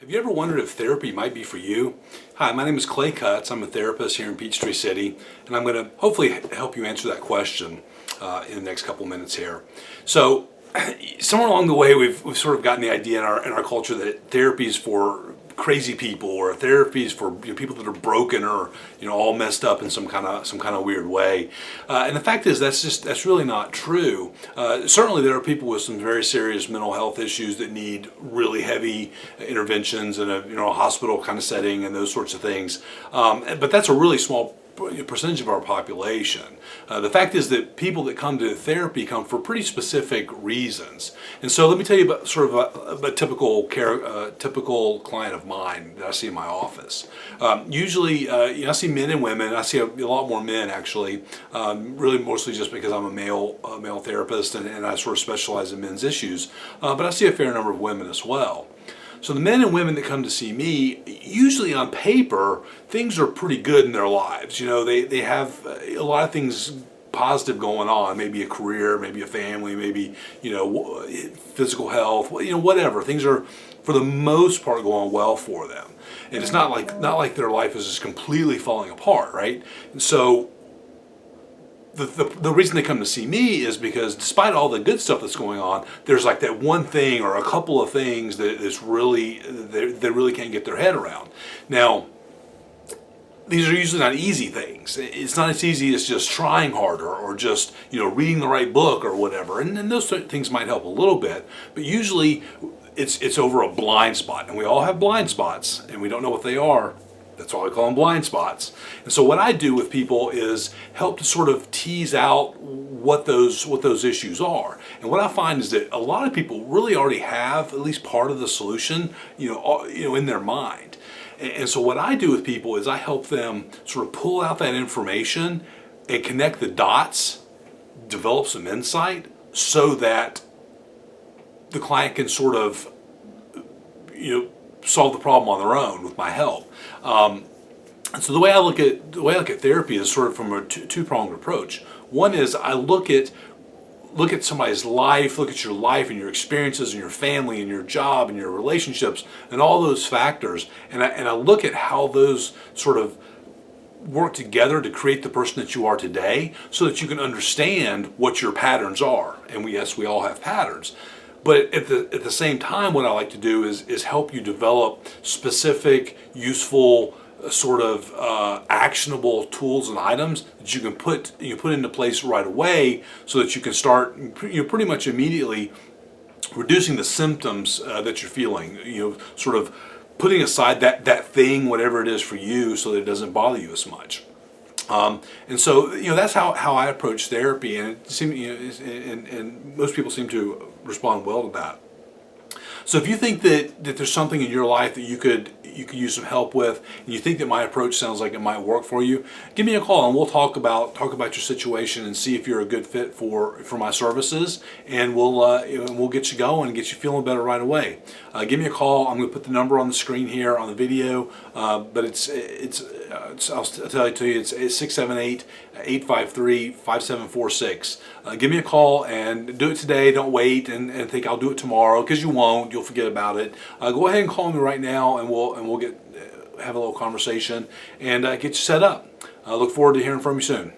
Have you ever wondered if therapy might be for you? Hi, my name is Clay Cutts. I'm a therapist here in Peachtree City, and I'm going to hopefully help you answer that question in the next couple minutes here. So, somewhere along the way, we've sort of gotten the idea in our culture that therapy is for crazy people, or therapy is for people that are broken or all messed up in some kind of weird way. And the fact is that's really not true. Certainly there are people with some very serious mental health issues that need really heavy interventions in a hospital kind of setting and those sorts of things. But that's a really small percentage of our population. The fact is that people that come to therapy come for pretty specific reasons. And so let me tell you about sort of a typical client of mine that I see in my office. Usually, I see men and women. I see a lot more men actually, really mostly just because I'm a male therapist and I sort of specialize in men's issues. But I see a fair number of women as well. So the men and women that come to see me, usually on paper, things are pretty good in their lives. They have a lot of things positive going on, maybe a career, maybe a family, maybe, physical health, whatever. Things are, for the most part, going well for them. And it's not like their life is just completely falling apart, right? And so the reason they come to see me is because despite all the good stuff that's going on, there's like that one thing or a couple of things that is really, they really can't get their head around. Now, these are usually not easy things. It's not as easy as just trying harder or just reading the right book or whatever. And those things might help a little bit, but usually it's over a blind spot. And we all have blind spots, and we don't know what they are. That's why I call them blind spots. And so what I do with people is help to sort of tease out what those issues are. And what I find is that a lot of people really already have at least part of the solution, in their mind. And so what I do with people is I help them sort of pull out that information and connect the dots, develop some insight so that the client can sort of, solve the problem on their own with my help. So the way I look at therapy is sort of from a two-pronged approach. One is I look at somebody's life, look at your life and your experiences and your family and your job and your relationships and all those factors, and I look at how those sort of work together to create the person that you are today, so that you can understand what your patterns are. And we all have patterns. But at the same time, what I like to do is help you develop specific, useful, sort of actionable tools and items that you can put into place right away, so that you can start pretty much immediately reducing the symptoms that you're feeling. Sort of putting aside that thing, whatever it is for you, so that it doesn't bother you as much. And so that's how I approach therapy, and it seems and most people seem to respond well to that. So if you think that there's something in your life that you could use some help with, and you think that my approach sounds like it might work for you, give me a call and we'll talk about your situation and see if you're a good fit for my services, and we'll get you going and get you feeling better right away. Give me a call. I'm going to put the number on the screen here on the video, but I'll tell it to you. It's 678-853-5746. Give me a call and do it today. Don't wait and think I'll do it tomorrow, because you won't. You'll forget about it. Go ahead and call me right now, and we'll have a little conversation and get you set up. I look forward to hearing from you soon.